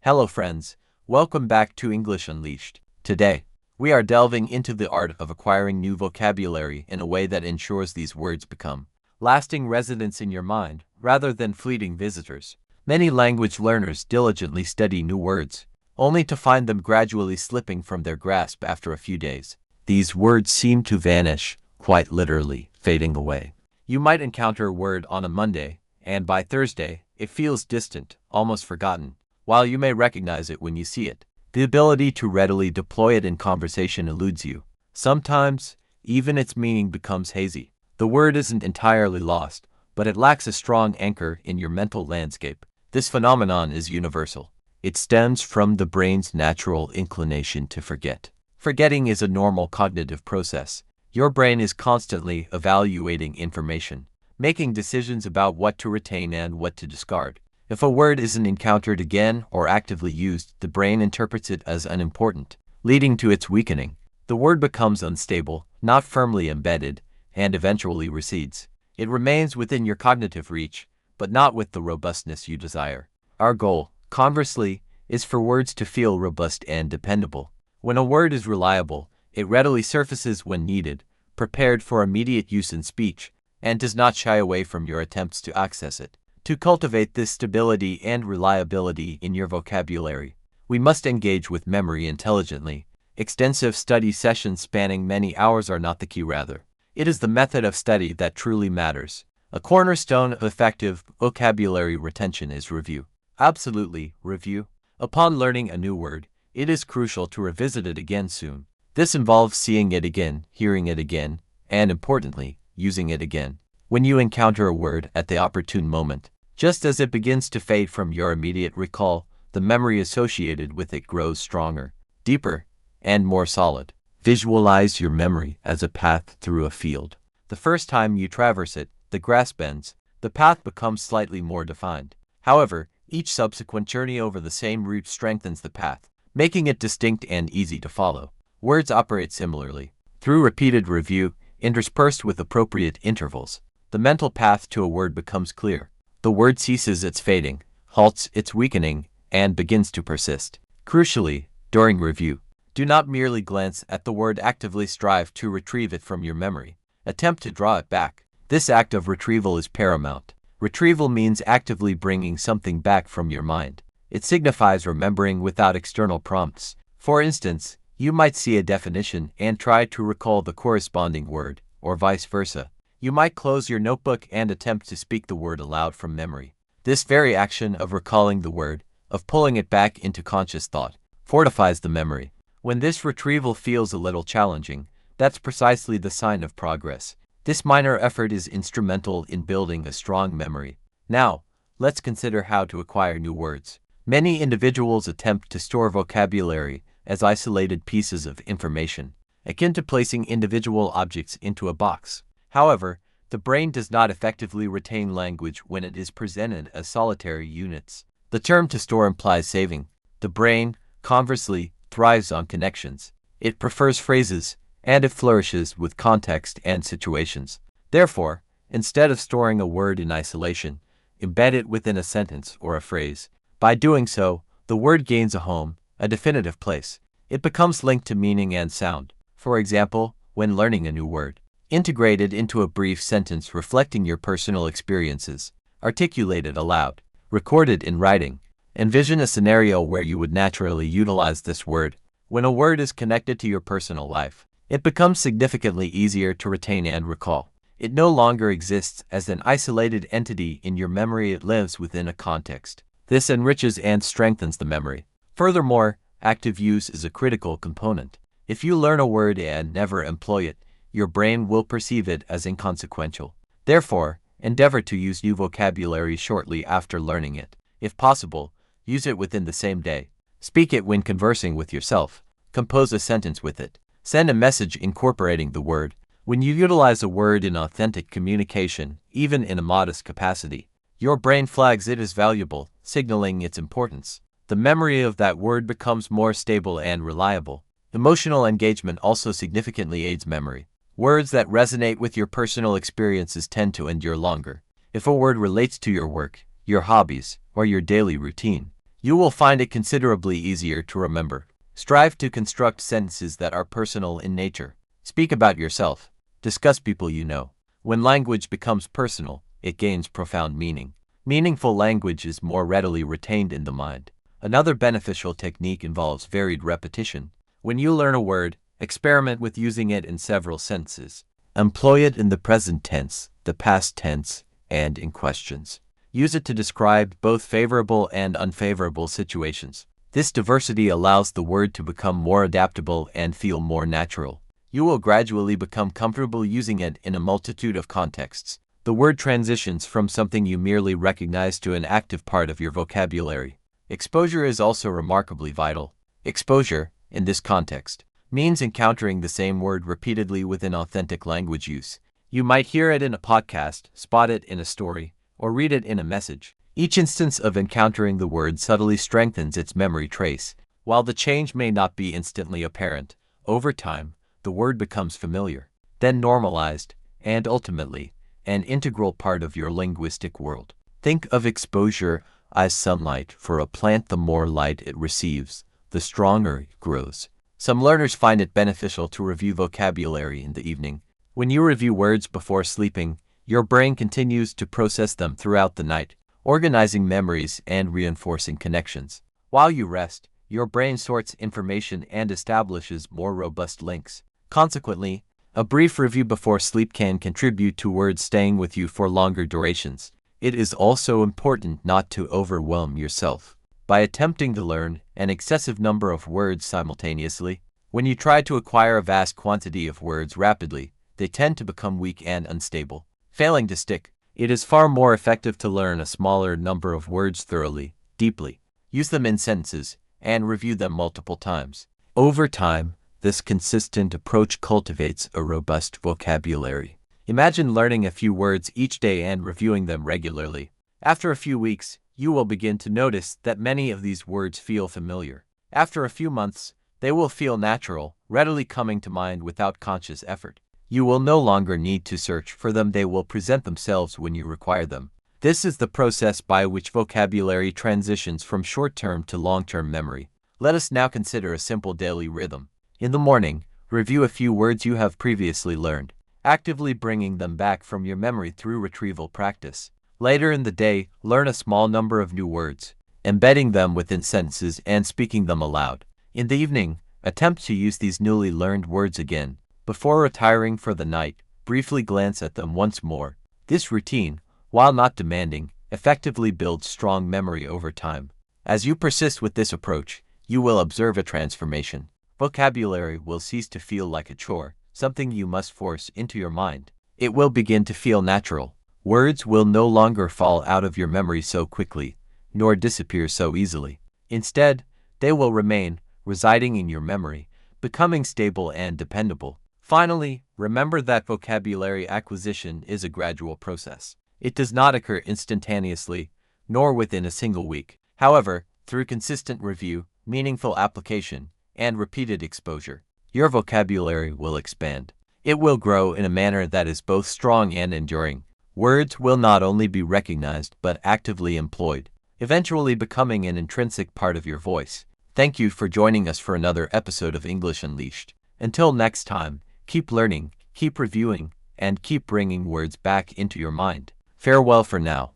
Hello friends, welcome back to English Unleashed. Today, we are delving into the art of acquiring new vocabulary in a way that ensures these words become lasting residents in your mind, rather than fleeting visitors. Many language learners diligently study new words, only to find them gradually slipping from their grasp after a few days. These words seem to vanish, quite literally, fading away. You might encounter a word on a Monday, and by Thursday, it feels distant, almost forgotten, while you may recognize it when you see it. The ability to readily deploy it in conversation eludes you. Sometimes, even its meaning becomes hazy. The word isn't entirely lost, but it lacks a strong anchor in your mental landscape. This phenomenon is universal. It stems from the brain's natural inclination to forget. Forgetting is a normal cognitive process. Your brain is constantly evaluating information, making decisions about what to retain and what to discard. If a word isn't encountered again or actively used, the brain interprets it as unimportant, leading to its weakening. The word becomes unstable, not firmly embedded, and eventually recedes. It remains within your cognitive reach, but not with the robustness you desire. Our goal, conversely, is for words to feel robust and dependable. When a word is reliable, it readily surfaces when needed, prepared for immediate use in speech, and does not shy away from your attempts to access it. To cultivate this stability and reliability in your vocabulary, we must engage with memory intelligently. Extensive study sessions spanning many hours are not the key, rather. It is the method of study that truly matters. A cornerstone of effective vocabulary retention is review. Absolutely, review. Upon learning a new word, it is crucial to revisit it again soon. This involves seeing it again, hearing it again, and importantly, using it again. When you encounter a word at the opportune moment, just as it begins to fade from your immediate recall, the memory associated with it grows stronger, deeper, and more solid. Visualize your memory as a path through a field. The first time you traverse it, the grass bends, the path becomes slightly more defined. However, each subsequent journey over the same route strengthens the path, making it distinct and easy to follow. Words operate similarly. Through repeated review, interspersed with appropriate intervals, the mental path to a word becomes clear. The word ceases its fading, halts its weakening, and begins to persist. Crucially, during review, do not merely glance at the word, actively strive to retrieve it from your memory. Attempt to draw it back. This act of retrieval is paramount. Retrieval means actively bringing something back from your mind. It signifies remembering without external prompts. For instance, you might see a definition and try to recall the corresponding word, or vice versa. You might close your notebook and attempt to speak the word aloud from memory. This very action of recalling the word, of pulling it back into conscious thought, fortifies the memory. When this retrieval feels a little challenging, that's precisely the sign of progress. This minor effort is instrumental in building a strong memory. Now, let's consider how to acquire new words. Many individuals attempt to store vocabulary as isolated pieces of information, akin to placing individual objects into a box. However, the brain does not effectively retain language when it is presented as solitary units. The term to store implies saving. The brain, conversely, thrives on connections. It prefers phrases, and it flourishes with context and situations. Therefore, instead of storing a word in isolation, embed it within a sentence or a phrase. By doing so, the word gains a home, a definitive place. It becomes linked to meaning and sound. For example, when learning a new word, integrate it into a brief sentence reflecting your personal experiences. Articulate it aloud. Record it in writing. Envision a scenario where you would naturally utilize this word. When a word is connected to your personal life, it becomes significantly easier to retain and recall. It no longer exists as an isolated entity in your memory, it lives within a context. This enriches and strengthens the memory. Furthermore, active use is a critical component. If you learn a word and never employ it, your brain will perceive it as inconsequential. Therefore, endeavor to use new vocabulary shortly after learning it. If possible, use it within the same day. Speak it when conversing with yourself. Compose a sentence with it. Send a message incorporating the word. When you utilize a word in authentic communication, even in a modest capacity, your brain flags it as valuable, signaling its importance. The memory of that word becomes more stable and reliable. Emotional engagement also significantly aids memory. Words that resonate with your personal experiences tend to endure longer. If a word relates to your work, your hobbies, or your daily routine, you will find it considerably easier to remember. Strive to construct sentences that are personal in nature. Speak about yourself. Discuss people you know. When language becomes personal, it gains profound meaning. Meaningful language is more readily retained in the mind. Another beneficial technique involves varied repetition. When you learn a word, experiment with using it in several sentences. Employ it in the present tense, the past tense, and in questions. Use it to describe both favorable and unfavorable situations. This diversity allows the word to become more adaptable and feel more natural. You will gradually become comfortable using it in a multitude of contexts. The word transitions from something you merely recognize to an active part of your vocabulary. Exposure is also remarkably vital. Exposure, in this context, means encountering the same word repeatedly within authentic language use. You might hear it in a podcast, spot it in a story, or read it in a message. Each instance of encountering the word subtly strengthens its memory trace. While the change may not be instantly apparent, over time, the word becomes familiar, then normalized, and ultimately, an integral part of your linguistic world. Think of exposure as sunlight. For a plant, the more light it receives, the stronger it grows. Some learners find it beneficial to review vocabulary in the evening. When you review words before sleeping, your brain continues to process them throughout the night, organizing memories and reinforcing connections. While you rest, your brain sorts information and establishes more robust links. Consequently, a brief review before sleep can contribute to words staying with you for longer durations. It is also important not to overwhelm yourself by attempting to learn an excessive number of words simultaneously. When you try to acquire a vast quantity of words rapidly, they tend to become weak and unstable, failing to stick. It is far more effective to learn a smaller number of words thoroughly, deeply, use them in sentences, and review them multiple times. Over time, this consistent approach cultivates a robust vocabulary. Imagine learning a few words each day and reviewing them regularly. After a few weeks, you will begin to notice that many of these words feel familiar. After a few months, they will feel natural, readily coming to mind without conscious effort. You will no longer need to search for them, they will present themselves when you require them. This is the process by which vocabulary transitions from short-term to long-term memory. Let us now consider a simple daily rhythm. In the morning, review a few words you have previously learned, actively bringing them back from your memory through retrieval practice. Later in the day, learn a small number of new words, embedding them within sentences and speaking them aloud. In the evening, attempt to use these newly learned words again. Before retiring for the night, briefly glance at them once more. This routine, while not demanding, effectively builds strong memory over time. As you persist with this approach, you will observe a transformation. Vocabulary will cease to feel like a chore, something you must force into your mind. It will begin to feel natural. Words will no longer fall out of your memory so quickly, nor disappear so easily. Instead, they will remain, residing in your memory, becoming stable and dependable. Finally, remember that vocabulary acquisition is a gradual process. It does not occur instantaneously, nor within a single week. However, through consistent review, meaningful application, and repeated exposure, your vocabulary will expand. It will grow in a manner that is both strong and enduring. Words will not only be recognized but actively employed, eventually becoming an intrinsic part of your voice. Thank you for joining us for another episode of English Unleashed. Until next time, keep learning, keep reviewing, and keep bringing words back into your mind. Farewell for now.